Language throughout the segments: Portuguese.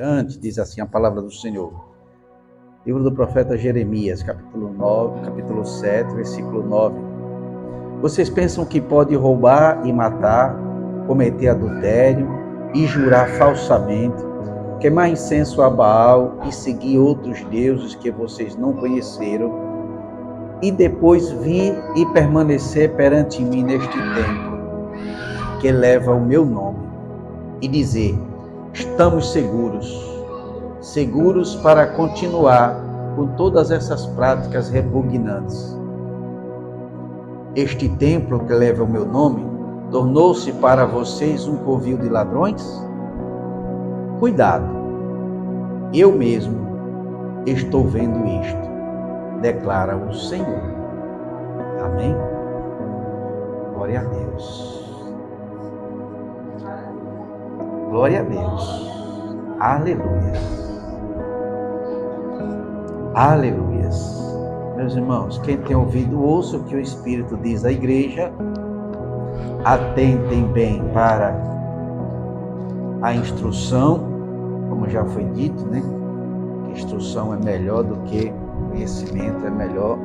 Antes, diz assim a palavra do Senhor. Livro do profeta Jeremias, capítulo 7, versículo 9. Vocês pensam que pode roubar e matar, cometer adultério e jurar falsamente, queimar incenso a Baal e seguir outros deuses que vocês não conheceram, e depois vir e permanecer perante mim neste templo, que leva o meu nome, e dizer: estamos seguros para continuar com todas essas práticas repugnantes. Este templo que leva o meu nome tornou-se para vocês um covil de ladrões? Cuidado, eu mesmo estou vendo isto, declara o Senhor. Amém? Glória a Deus. Glória a Deus. Aleluia. Aleluias. Meus irmãos, quem tem ouvido, ouça o que o Espírito diz à igreja. Atentem bem para a instrução, como já foi dito, né? Que instrução é melhor do que conhecimento, é melhor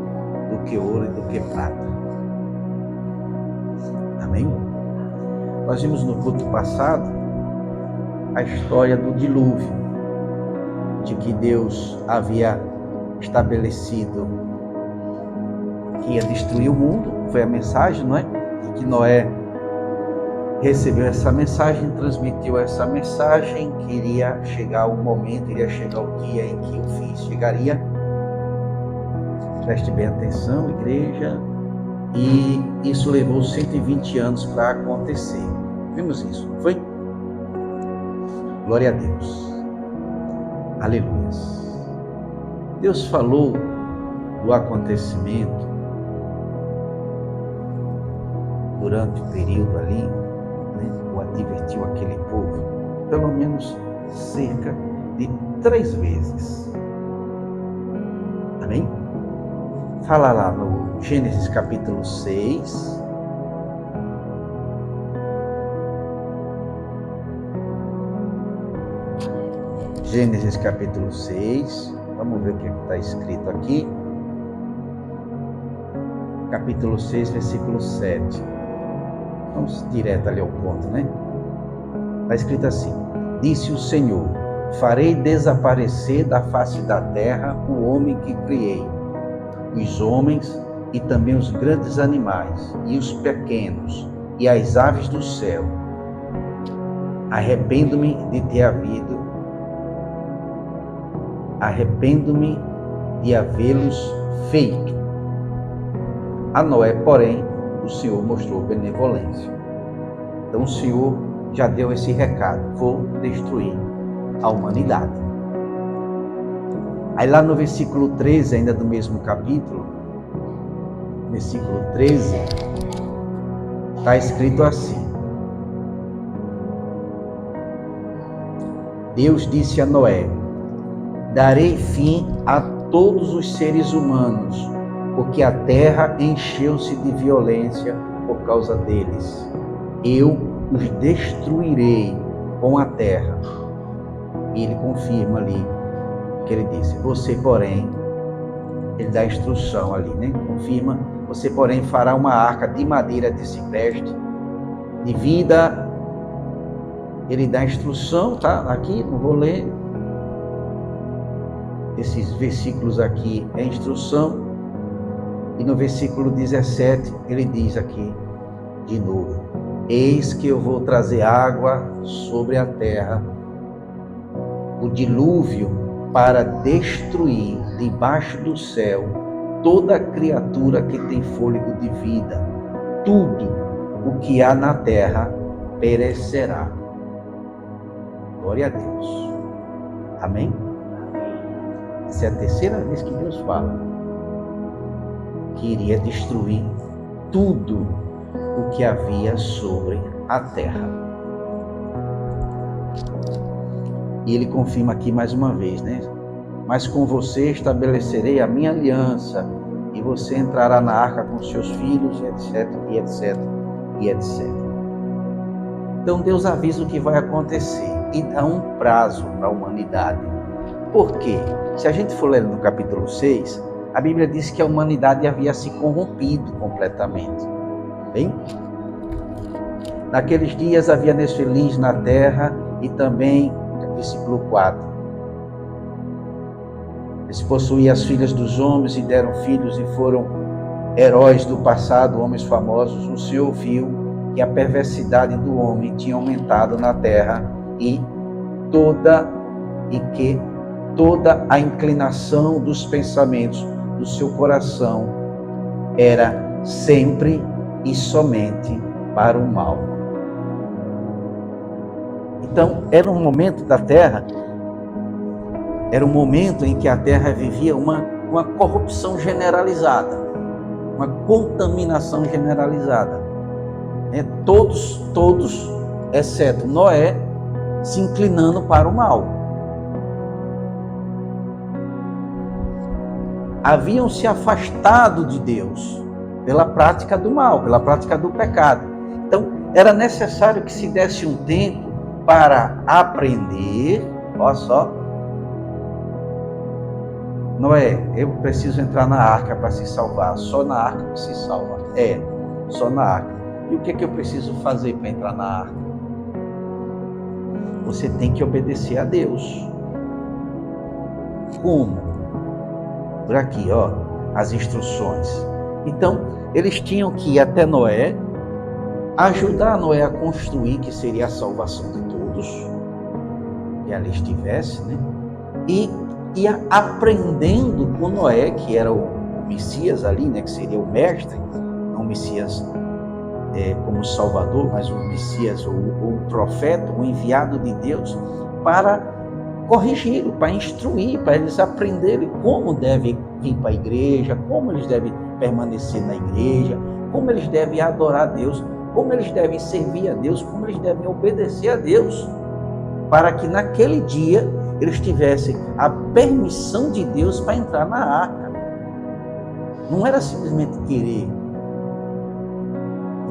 do que ouro e do que prata. Amém? Nós vimos no culto passado a história do dilúvio, de que Deus havia estabelecido que ia destruir o mundo, foi a mensagem, não é? E que Noé recebeu essa mensagem, transmitiu essa mensagem, que iria chegar o momento, iria chegar o dia em que o fim chegaria. Preste bem atenção, igreja, e isso levou 120 anos para acontecer. Vimos isso, não foi? Glória a Deus. Aleluia. Deus falou do acontecimento durante o período ali, né, ou advertiu aquele povo, pelo menos cerca de 3 vezes. Amém? Fala lá no Gênesis capítulo 6. Gênesis capítulo 6. Vamos ver o que está escrito aqui. Capítulo 6, versículo 7. Vamos direto ali ao ponto, né? Está escrito assim: disse o Senhor: farei desaparecer da face da terra o homem que criei, os homens e também os grandes animais, e os pequenos, e as aves do céu. Arrependo-me de havê-los feito. A Noé, porém, o Senhor mostrou benevolência. Então o Senhor já deu esse recado: vou destruir a humanidade. Aí lá no versículo 13, ainda do mesmo capítulo, versículo 13, está escrito assim: Deus disse a Noé: darei fim a todos os seres humanos, porque a terra encheu-se de violência por causa deles. Eu os destruirei com a terra. E ele confirma ali que ele disse: você, porém, ele dá instrução ali, né? Confirma: você, porém, fará uma arca de madeira de cipreste, de vida. Ele dá instrução, tá? Aqui, não vou ler. Esses versículos aqui é instrução. E no versículo 17, ele diz aqui, de novo: eis que eu vou trazer água sobre a terra, o dilúvio, para destruir debaixo do céu toda criatura que tem fôlego de vida. Tudo o que há na terra perecerá. Glória a Deus. Amém? Essa é a terceira vez que Deus fala que iria destruir tudo o que havia sobre a terra. E ele confirma aqui mais uma vez, né? Mas com você estabelecerei a minha aliança, e você entrará na arca com seus filhos, etc, e etc. Então Deus avisa o que vai acontecer. e dá um prazo para a humanidade. Por quê? Se a gente for ler no capítulo 6, a Bíblia diz que a humanidade havia se corrompido completamente. Bem? Naqueles dias havia desfeliz na terra e também, versículo 4, eles possuíam as filhas dos homens e deram filhos e foram heróis do passado, homens famosos. O Senhor viu que a perversidade do homem tinha aumentado na terra e que toda a inclinação dos pensamentos do seu coração era sempre e somente para o mal. Então, era um momento da terra, era um momento em que a terra vivia uma corrupção generalizada, uma contaminação generalizada. Todos, exceto Noé, se inclinando para o mal. Haviam se afastado de Deus pela prática do mal, pela prática do pecado. Então, era necessário que se desse um tempo para aprender. Olha só, Noé, eu preciso entrar na arca para se salvar. Só na arca que se salva. Só na arca. E o que é que eu preciso fazer para entrar na arca? Você tem que obedecer a Deus. Como? Por aqui, ó, as instruções. Então, eles tinham que ir até Noé, ajudar Noé a construir, que seria a salvação de todos, que ali estivesse, né? E ia aprendendo com Noé, que era o Messias ali, né? Que seria o mestre, não o Messias como Salvador, mas o Messias, ou o profeta, o enviado de Deus, para corrigi-lo, para instruir, para eles aprenderem como devem vir para a igreja, como eles devem permanecer na igreja, como eles devem adorar a Deus, como eles devem servir a Deus, como eles devem obedecer a Deus, para que naquele dia eles tivessem a permissão de Deus para entrar na arca. Não era simplesmente querer.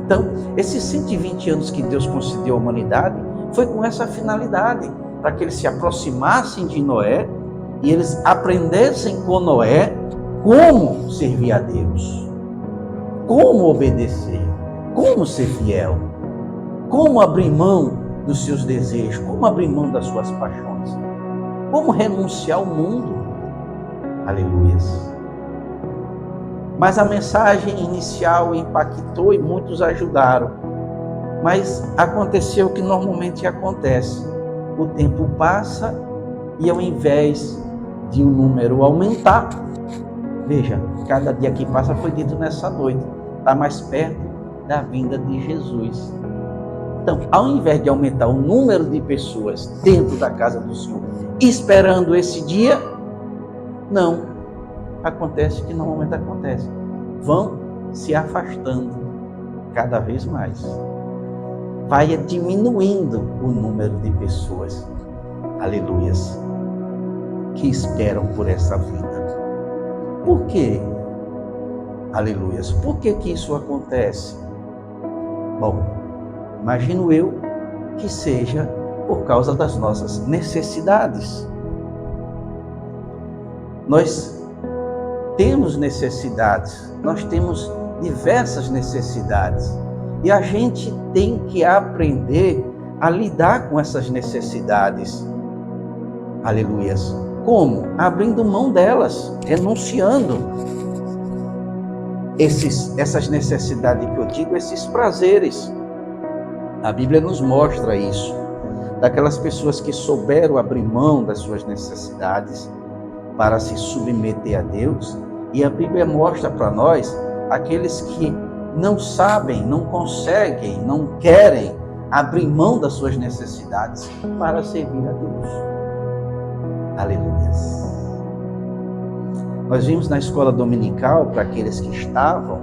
Então, esses 120 anos que Deus concedeu à humanidade foi com essa finalidade, para que eles se aproximassem de Noé e eles aprendessem com Noé como servir a Deus, como obedecer, como ser fiel, como abrir mão dos seus desejos, como abrir mão das suas paixões, como renunciar ao mundo. Aleluias. Mas a mensagem inicial impactou e muitos ajudaram. Mas aconteceu o que normalmente acontece. O tempo passa e ao invés de o número aumentar, veja, cada dia que passa, foi dito nessa noite, está mais perto da vinda de Jesus. Então, ao invés de aumentar o número de pessoas dentro da casa do Senhor, esperando esse dia, não. Acontece que normalmente acontece. Vão se afastando cada vez mais. Vai diminuindo o número de pessoas, aleluias, que esperam por essa vida. Por quê? Aleluias. Por que isso acontece? Bom, imagino eu que seja por causa das nossas necessidades. Nós temos necessidades, nós temos diversas necessidades e a gente tem que aprender a lidar com essas necessidades. Aleluias. Como? Abrindo mão delas, renunciando essas necessidades que eu digo, esses prazeres. A Bíblia nos mostra isso, daquelas pessoas que souberam abrir mão das suas necessidades para se submeter a Deus, e a Bíblia mostra para nós aqueles que não sabem, não conseguem, não querem abrir mão das suas necessidades para servir a Deus. Aleluias. Nós vimos na escola dominical, para aqueles que estavam,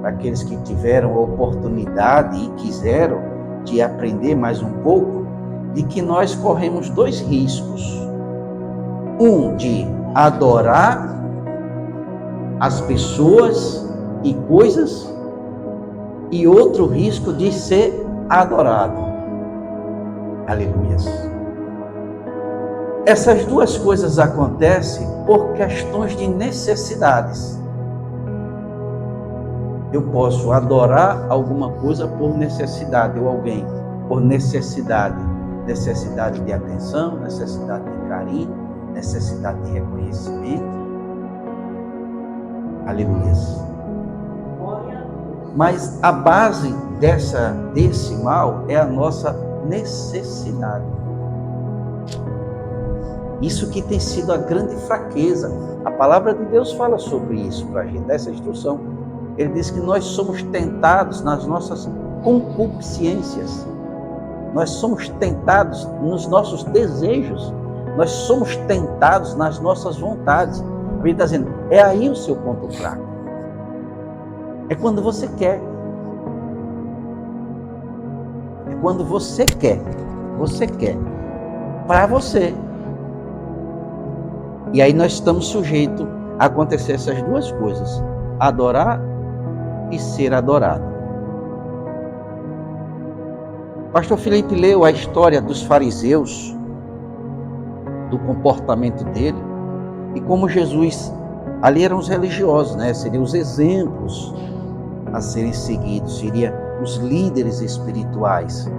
para aqueles que tiveram a oportunidade e quiseram de aprender mais um pouco, de que nós corremos dois riscos. Um, de adorar as pessoas e coisas, e outro risco de ser adorado. Aleluias. Essas duas coisas acontecem por questões de necessidades. Eu posso adorar alguma coisa por necessidade, ou alguém por necessidade. Necessidade de atenção, necessidade de carinho, necessidade de reconhecimento. Aleluia. Mas a base desse mal é a nossa necessidade. Isso que tem sido a grande fraqueza. A palavra de Deus fala sobre isso para a gente, dessa instrução. Ele diz que nós somos tentados nas nossas concupiscências. Nós somos tentados nos nossos desejos. Nós somos tentados nas nossas vontades. Ele está dizendo, é aí o seu ponto fraco. É quando você quer. É quando você quer. Você quer. Para você. E aí nós estamos sujeitos a acontecer essas duas coisas. Adorar e ser adorado. Pastor Felipe leu a história dos fariseus, do comportamento dele, e como Jesus, ali eram os religiosos, né? Seriam os exemplos a serem seguidos, seriam os líderes espirituais.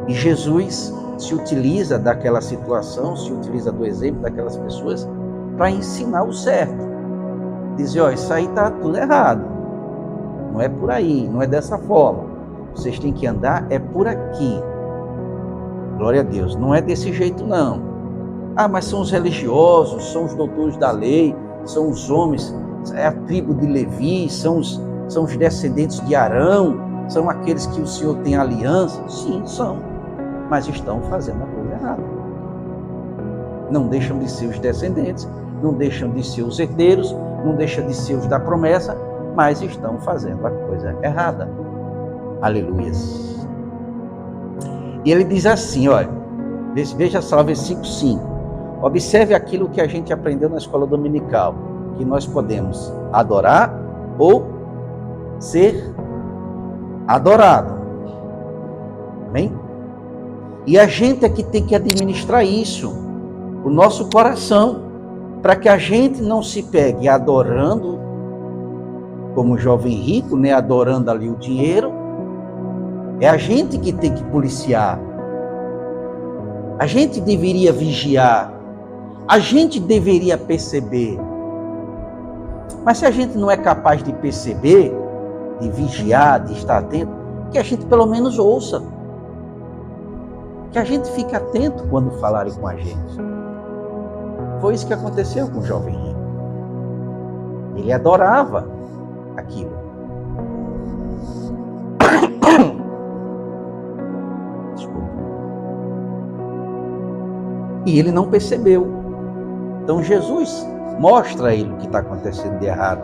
E Jesus se utiliza daquela situação, se utiliza do exemplo daquelas pessoas para ensinar o certo. Dizer, ó, isso aí está tudo errado. Não é por aí, não é dessa forma. Vocês têm que andar, é por aqui. Glória a Deus, não é desse jeito não. Ah, mas são os religiosos, são os doutores da lei, são os homens, é a tribo de Levi, são os descendentes de Arão, são aqueles que o Senhor tem aliança. Sim, são, mas estão fazendo a coisa errada. Não deixam de ser os descendentes, não deixam de ser os herdeiros, não deixam de ser os da promessa, mas estão fazendo a coisa errada. Aleluia. E ele diz assim, olha, veja só o versículo 5. Observe aquilo que a gente aprendeu na escola dominical, que nós podemos adorar ou ser adorado. Amém? E a gente é que tem que administrar isso, o nosso coração, para que a gente não se pegue adorando, como o jovem rico, né, adorando ali o dinheiro. É a gente que tem que policiar. A gente deveria vigiar. A gente deveria perceber. Mas se a gente não é capaz de perceber, de vigiar, de estar atento, que a gente pelo menos ouça. Que a gente fique atento quando falarem com a gente. Foi isso que aconteceu com o jovem rico. Ele adorava aquilo. Desculpa. E ele não percebeu. Então Jesus mostra a ele o que está acontecendo de errado.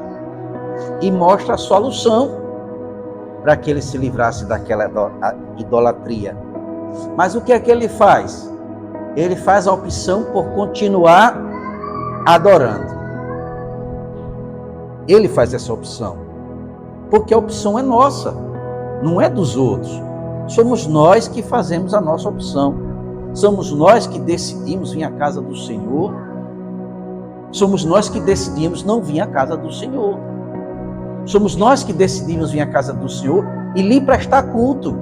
E mostra a solução para que ele se livrasse daquela idolatria. Mas o que é que ele faz? Ele faz a opção por continuar adorando. Ele faz essa opção. Porque a opção é nossa, não é dos outros. Somos nós que fazemos a nossa opção. Somos nós que decidimos vir à casa do Senhor. Somos nós que decidimos não vir à casa do Senhor. Somos nós que decidimos vir à casa do Senhor e lhe prestar culto.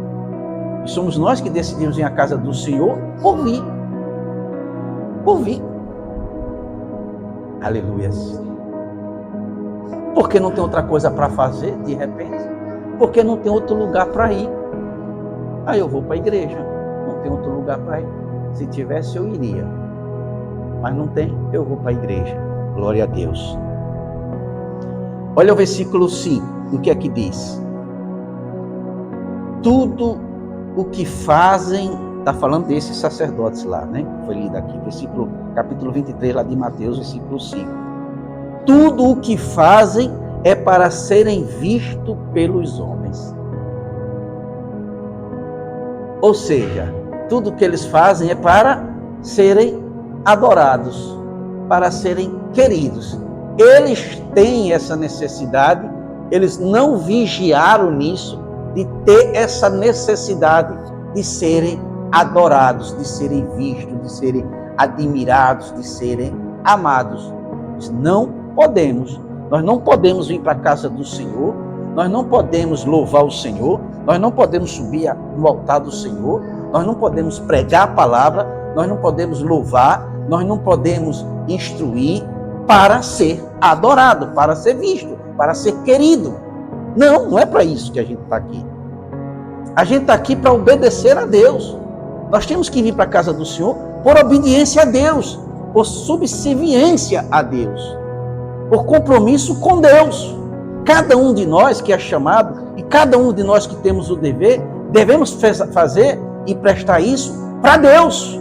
E somos nós que decidimos vir à casa do Senhor por vir. Por vir. Aleluia. Porque não tem outra coisa para fazer, de repente. Porque não tem outro lugar para ir. Aí eu vou para a igreja. Não tem outro lugar para ir. Se tivesse, eu iria. Mas não tem, eu vou para a igreja. Glória a Deus. Olha o versículo 5, o que é que diz? Tudo o que fazem, está falando desses sacerdotes lá, né? Foi lido aqui, capítulo 23 lá de Mateus, versículo 5. Tudo o que fazem é para serem vistos pelos homens. Ou seja, tudo o que eles fazem é para serem adorados, para serem queridos. Eles têm essa necessidade, eles não vigiaram nisso, de ter essa necessidade de serem adorados, de serem vistos, de serem admirados, de serem amados. Nós não podemos vir para a casa do Senhor, nós não podemos louvar o Senhor, nós não podemos subir no altar do Senhor, nós não podemos pregar a palavra, nós não podemos louvar, nós não podemos instruir para ser adorado, para ser visto, para ser querido. Não é para isso que a gente está aqui. A gente está aqui para obedecer a Deus. Nós temos que vir para a casa do Senhor por obediência a Deus, por subserviência a Deus, por compromisso com Deus. Cada um de nós que é chamado e cada um de nós que temos o dever, devemos fazer e prestar isso para Deus.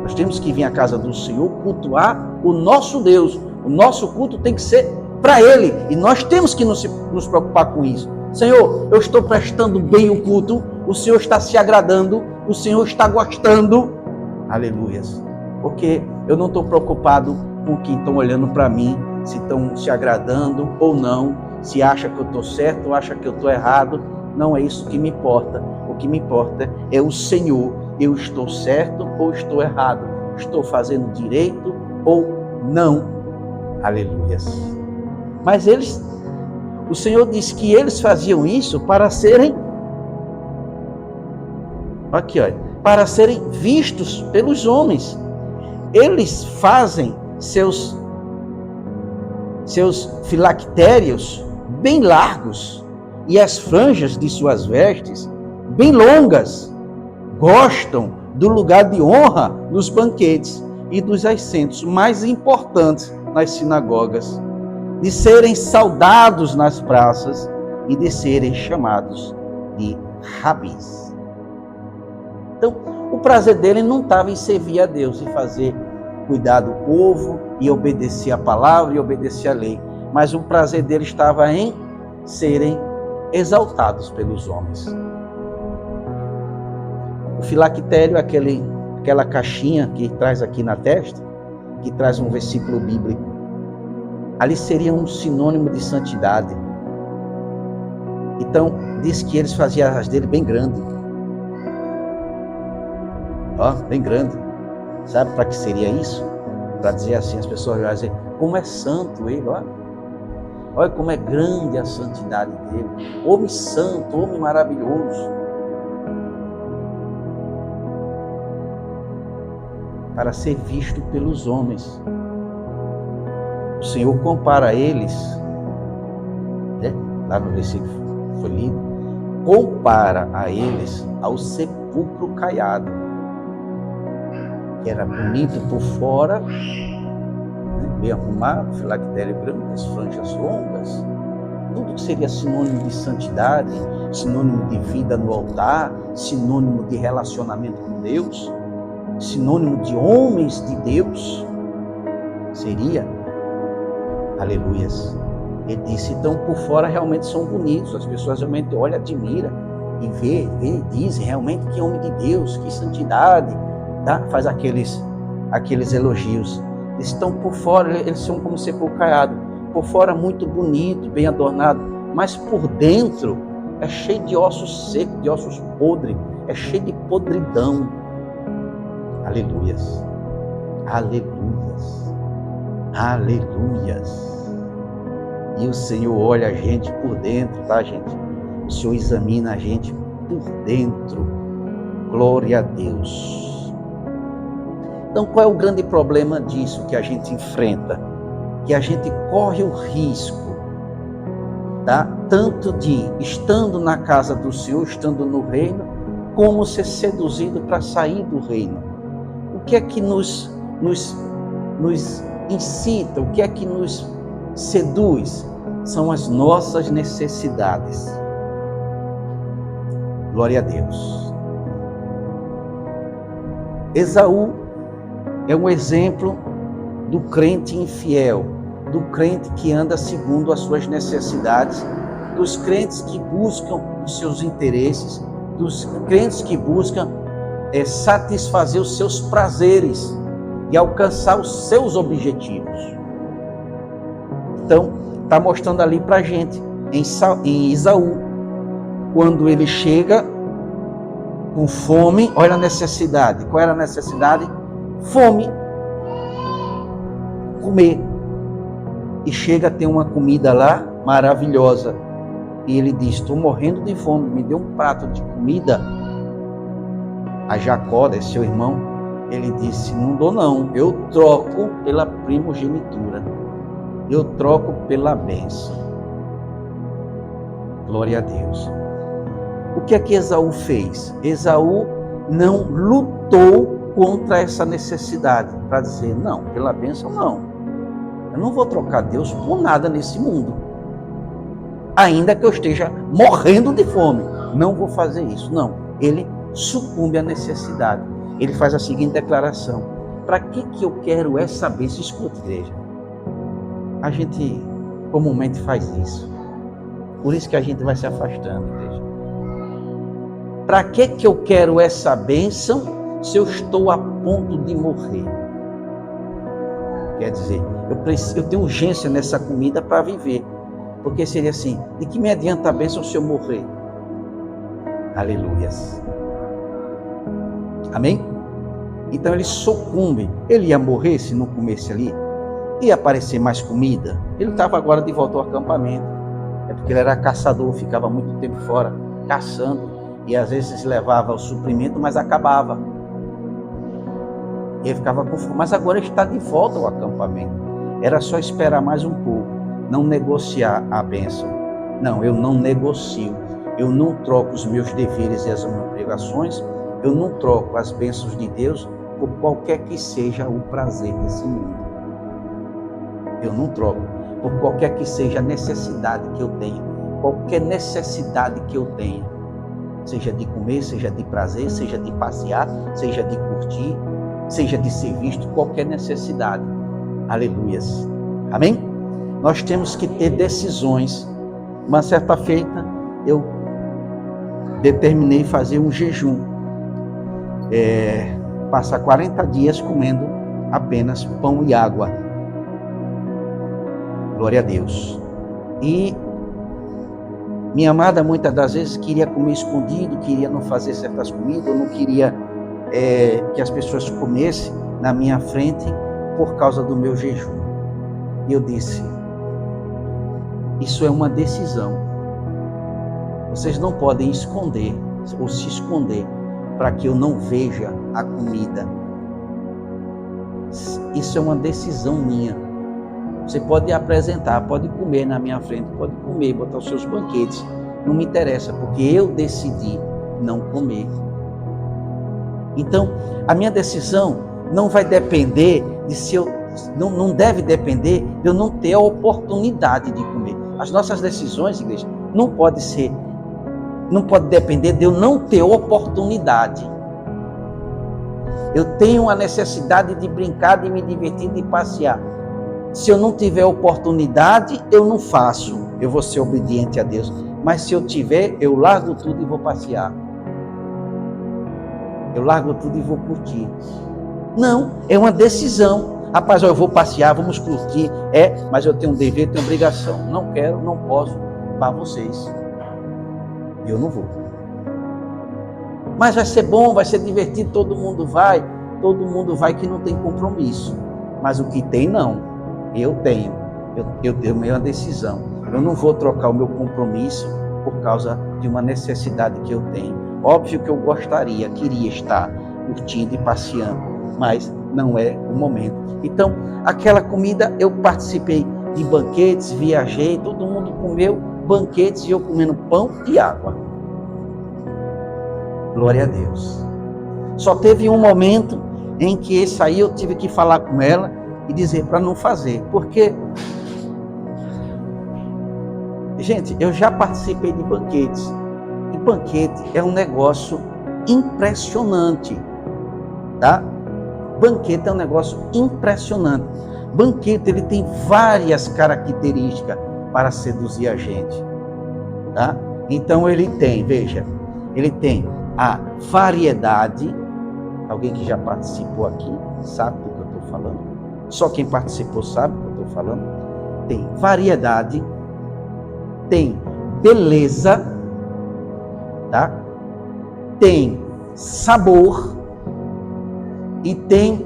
Nós temos que vir à casa do Senhor cultuar o nosso Deus. O nosso culto tem que ser para Ele. E nós temos que nos preocupar com isso. Senhor, eu estou prestando bem o culto. O Senhor está se agradando. O Senhor está gostando. Aleluias. Porque eu não estou preocupado com o que estão olhando para mim, se estão se agradando ou não, se acha que eu estou certo ou acha que eu estou errado. Não é isso que me importa. O que me importa é o Senhor. Eu estou certo ou estou errado? Estou fazendo direito ou não? Aleluias. Mas o Senhor disse que eles faziam isso para serem, aqui olha, para serem vistos pelos homens. Eles fazem seus filactérios bem largos e as franjas de suas vestes bem longas. Gostam do lugar de honra nos banquetes e dos assentos mais importantes nas sinagogas, de serem saudados nas praças e de serem chamados de rabis. Então, o prazer dele não estava em servir a Deus e cuidar do povo e obedecer a palavra e obedecer a lei, mas o prazer dele estava em serem exaltados pelos homens. O filactério é aquela caixinha que traz aqui na testa, que traz um versículo bíblico. Ali seria um sinônimo de santidade. Então, diz que eles faziam as dele bem grande. Ó, bem grande. Sabe para que seria isso? Para dizer assim, as pessoas vão dizer, como é santo ele, ó. Olha como é grande a santidade dele. Homem santo, homem maravilhoso. Para ser visto pelos homens. O Senhor compara eles, né? Lá no versículo que foi lido, compara a eles ao sepulcro caiado, que era bonito por fora, né? Bem arrumado, filactério grande, as franjas longas, tudo que seria sinônimo de santidade, sinônimo de vida no altar, sinônimo de relacionamento com Deus, sinônimo de homens de Deus, seria, aleluias. Ele disse, então por fora realmente são bonitos, as pessoas realmente olham, admiram e vê, dizem realmente que homem de Deus, que santidade, tá? Faz aqueles elogios. Eles estão por fora, eles são como sepulcro caiado, por fora muito bonito, bem adornado, mas por dentro é cheio de ossos secos, de ossos podres, é cheio de podridão. Aleluias, aleluias, aleluias. E o Senhor olha a gente por dentro, tá, gente? O Senhor examina a gente por dentro. Glória a Deus. Então, qual é o grande problema disso que a gente enfrenta? Que a gente corre o risco, tá? Tanto de, estando na casa do Senhor, estando no reino, como ser seduzido para sair do reino. O que é que nos incita, o que é que nos seduz? São as nossas necessidades. Glória a Deus. Esaú é um exemplo do crente infiel, do crente que anda segundo as suas necessidades, dos crentes que buscam os seus interesses, dos crentes que buscam satisfazer os seus prazeres e alcançar os seus objetivos. Então, está mostrando ali para a gente, em Esaú, quando ele chega com fome, olha a necessidade. Qual era a necessidade? fome, comer. E chega a ter uma comida lá maravilhosa. E ele diz: estou morrendo de fome, me dê um prato de comida. A Jacó, seu irmão, ele disse: não dou não, eu troco pela primogenitura, eu troco pela bênção. Glória a Deus. O que é que Esaú fez? Esaú não lutou contra essa necessidade, para dizer: não, pela bênção não, eu não vou trocar Deus por nada nesse mundo, ainda que eu esteja morrendo de fome, não vou fazer isso. Não, ele sucumbe à necessidade. Ele faz a seguinte declaração: para que eu quero essa bênção? Escute, igreja, a gente comumente faz isso, por isso que a gente vai se afastando, igreja. Para que eu quero essa bênção se eu estou a ponto de morrer? Quer dizer, eu tenho urgência nessa comida para viver, porque seria assim: de que me adianta a bênção se eu morrer? Aleluias. Amém? Então ele sucumbe. Ele ia morrer se não comesse ali? Ia aparecer mais comida? Ele estava agora de volta ao acampamento. É porque ele era caçador, ficava muito tempo fora, caçando. E às vezes levava o suprimento, mas acabava. E ele ficava com fome. Mas agora ele está de volta ao acampamento. Era só esperar mais um pouco. Não negociar a bênção. Não, eu não negocio. Eu não troco os meus deveres e as minhas obrigações. Eu não troco as bênçãos de Deus por qualquer que seja o prazer desse mundo. Eu não troco por qualquer que seja a necessidade que eu tenha. Qualquer necessidade que eu tenha. Seja de comer, seja de prazer, seja de passear, seja de curtir, seja de ser visto, qualquer necessidade. Aleluias. Amém? Nós temos que ter decisões. Uma certa feita, eu determinei fazer um jejum. Passar 40 dias comendo apenas pão e água. Glória a Deus. E minha amada muitas das vezes queria comer escondido, queria não fazer certas comidas, eu não queria que as pessoas comessem na minha frente por causa do meu jejum. E eu disse: isso é uma decisão. Vocês não podem esconder ou se esconder para que eu não veja a comida. Isso é uma decisão minha. Você pode apresentar, pode comer na minha frente, pode comer, botar os seus banquetes. Não me interessa, porque eu decidi não comer. Então, a minha decisão não vai depender de se eu... Não deve depender de eu não ter a oportunidade de comer. As nossas decisões, igreja, não pode depender de eu não ter oportunidade. Eu tenho a necessidade de brincar, de me divertir, de passear. Se eu não tiver oportunidade, eu não faço. Eu vou ser obediente a Deus. Mas se eu tiver, eu largo tudo e vou passear. Eu largo tudo e vou curtir. Não, é uma decisão. Rapaz, eu vou passear, vamos curtir. Mas eu tenho um dever, tenho obrigação. Não quero, não posso. Para vocês. Eu não vou. Mas vai ser bom, vai ser divertido, todo mundo vai. Todo mundo vai que não tem compromisso. Mas o que tem, não. Eu tenho uma decisão. Eu não vou trocar o meu compromisso por causa de uma necessidade que eu tenho. Óbvio que eu queria estar curtindo e passeando, mas não é o momento. Então, aquela comida, eu participei de banquetes, viajei, todo mundo comeu banquetes e eu comendo pão e água. Glória a Deus. Só teve um momento em que esse aí eu tive que falar com ela e dizer para não fazer, porque, gente, eu já participei de banquetes, e banquete é um negócio impressionante, tá? Banquete é um negócio impressionante. Banquete, ele tem várias características para seduzir a gente, tá? Então ele tem, veja, ele tem a variedade. Alguém que já participou aqui sabe do que eu estou falando. Só quem participou sabe do que eu estou falando. Tem variedade, tem beleza, tá? Tem sabor e tem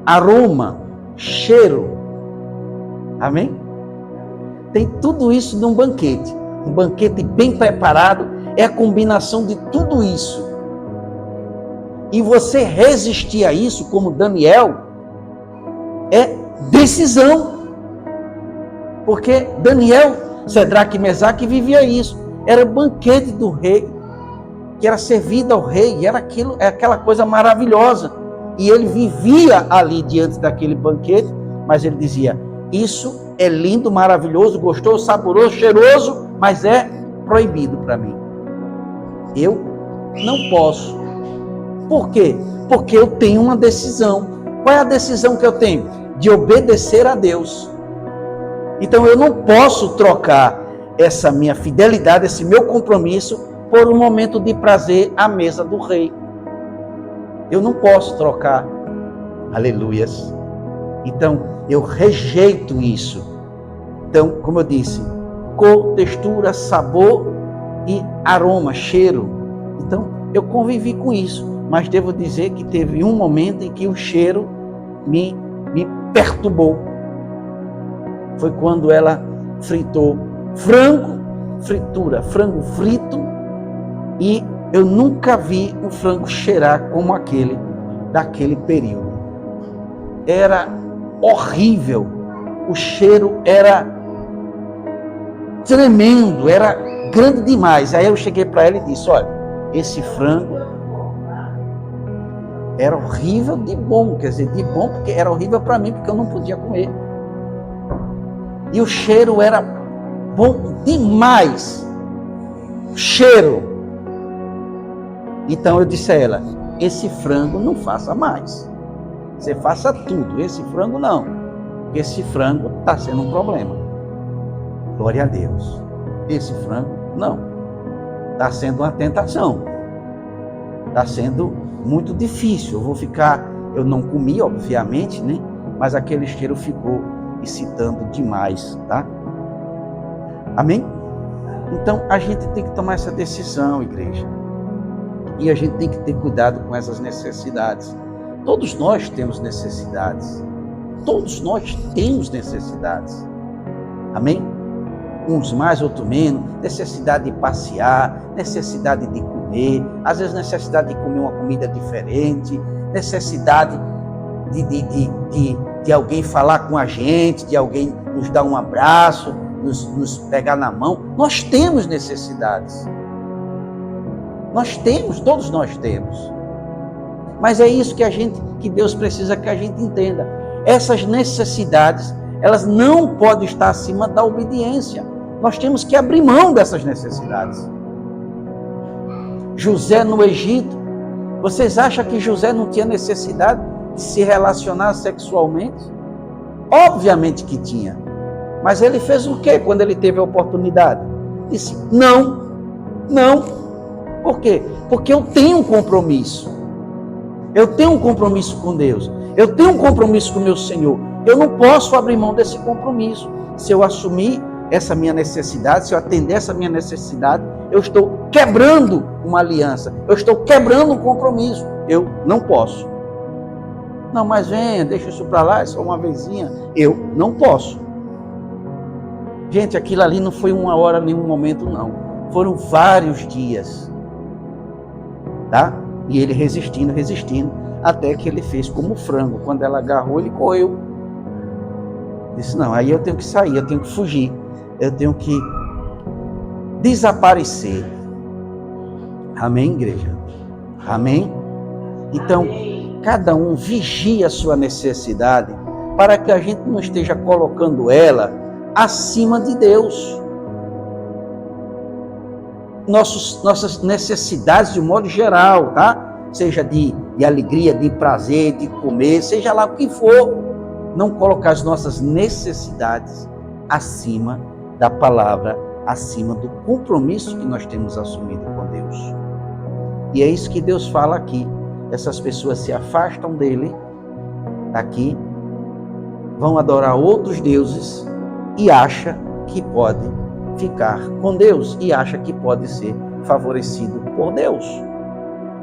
aroma, cheiro. Amém? Tem tudo isso num banquete. Um banquete bem preparado é a combinação de tudo isso. E você resistir a isso, como Daniel, é decisão. Porque Daniel, Sedraque e Mesaque vivia isso. Era o banquete do rei, que era servido ao rei, e era aquela coisa maravilhosa. E ele vivia ali diante daquele banquete, mas ele dizia, isso é lindo, maravilhoso, gostoso, saboroso, cheiroso, mas é proibido para mim. Eu não posso. Por quê? Porque eu tenho uma decisão. Qual é a decisão que eu tenho? De obedecer a Deus. Então eu não posso trocar essa minha fidelidade, esse meu compromisso, por um momento de prazer à mesa do rei. Eu não posso trocar. Aleluias. Então eu rejeito isso. Então, como eu disse, cor, textura, sabor e aroma, cheiro. Então eu convivi com isso. Mas devo dizer que teve um momento em que o cheiro me perturbou. Foi quando ela fritou frango frito, e eu nunca vi um frango cheirar como aquele daquele período. Era horrível, o cheiro era tremendo, era grande demais. Aí eu cheguei para ela e disse, olha, esse frango era horrível de bom, quer dizer, de bom porque era horrível para mim, porque eu não podia comer. E o cheiro era bom demais. Cheiro. Então eu disse a ela, esse frango não faça mais. Você faça tudo, esse frango não. Esse frango está sendo um problema. Glória a Deus. Esse frango não. Está sendo uma tentação. Está sendo muito difícil. Eu não comi, obviamente, né? Mas aquele cheiro ficou excitando demais, tá? Amém? Então, a gente tem que tomar essa decisão, igreja. E a gente tem que ter cuidado com essas necessidades. Todos nós temos necessidades. Todos nós temos necessidades. Amém? Uns mais, outros menos. Necessidade de passear, necessidade de comer, às vezes necessidade de comer uma comida diferente, necessidade de alguém falar com a gente, de alguém nos dar um abraço, nos pegar na mão. Nós temos necessidades. Nós temos, todos nós temos. Mas é isso que Deus precisa que a gente entenda. Essas necessidades, elas não podem estar acima da obediência. Nós temos que abrir mão dessas necessidades. José no Egito, vocês acham que José não tinha necessidade de se relacionar sexualmente? Obviamente que tinha. Mas ele fez o quê quando ele teve a oportunidade? Disse, não. Por quê? Porque eu tenho um compromisso. Eu tenho um compromisso com Deus. Eu tenho um compromisso com o meu Senhor. Eu não posso abrir mão desse compromisso. Se eu assumir essa minha necessidade, se eu atender essa minha necessidade, eu estou quebrando uma aliança. Eu estou quebrando um compromisso. Eu não posso. Não, mas venha, deixa isso para lá, é só uma vezinha. Eu não posso. Gente, aquilo ali não foi uma hora, nenhum momento, não. Foram vários dias. Tá? E ele resistindo, até que ele fez como frango. Quando ela agarrou, ele correu. Disse, não, aí eu tenho que sair, eu tenho que fugir. Eu tenho que desaparecer. Amém, igreja? Amém? Então, cada um vigia a sua necessidade para que a gente não esteja colocando ela acima de Deus. Nossas necessidades de modo geral, tá? Seja de alegria, de prazer, de comer, seja lá o que for, não colocar as nossas necessidades acima da palavra, acima do compromisso que nós temos assumido com Deus. E é isso que Deus fala aqui. Essas pessoas se afastam dele, daqui, vão adorar outros deuses e acham que pode ficar com Deus e acha que pode ser favorecido por Deus.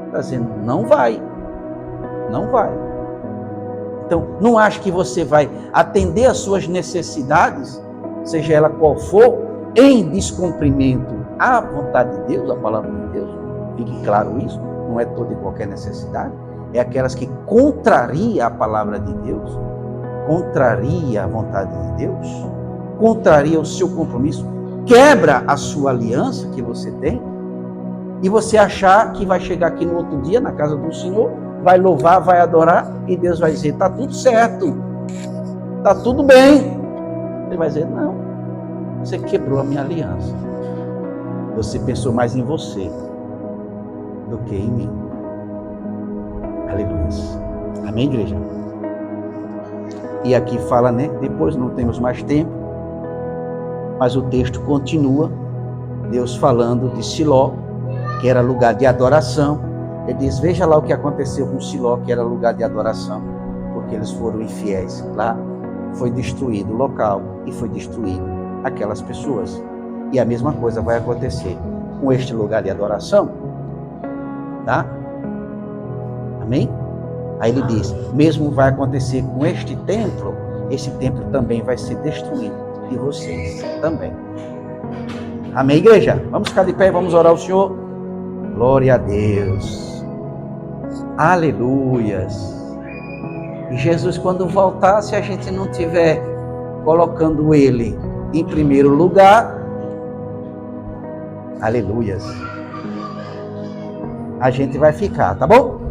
Está dizendo, não vai. Então, não ache que você vai atender às suas necessidades, seja ela qual for, em descumprimento à vontade de Deus, à palavra de Deus. Fique claro isso, não é toda e qualquer necessidade, é aquelas que contraria a palavra de Deus, contraria a vontade de Deus, contraria o seu compromisso, quebra a sua aliança que você tem, e você achar que vai chegar aqui no outro dia, na casa do Senhor, vai louvar, vai adorar, e Deus vai dizer, está tudo certo, está tudo bem. Ele vai dizer, não, você quebrou a minha aliança. Você pensou mais em você do que em mim. Aleluia. Amém, igreja? E aqui fala, né? Depois não temos mais tempo, mas o texto continua, Deus falando de Siló, que era lugar de adoração. Ele diz, veja lá o que aconteceu com Siló, que era lugar de adoração, porque eles foram infiéis. Lá foi destruído o local e foi destruído aquelas pessoas. E a mesma coisa vai acontecer com este lugar de adoração, tá? Amém? Aí ele diz, mesmo vai acontecer com este templo, esse templo também vai ser destruído, e vocês também. Amém, igreja? Vamos ficar de pé e vamos orar ao Senhor. Glória a Deus. Aleluias. E Jesus, quando voltar, se a gente não tiver colocando Ele em primeiro lugar, aleluias, a gente vai ficar, tá bom?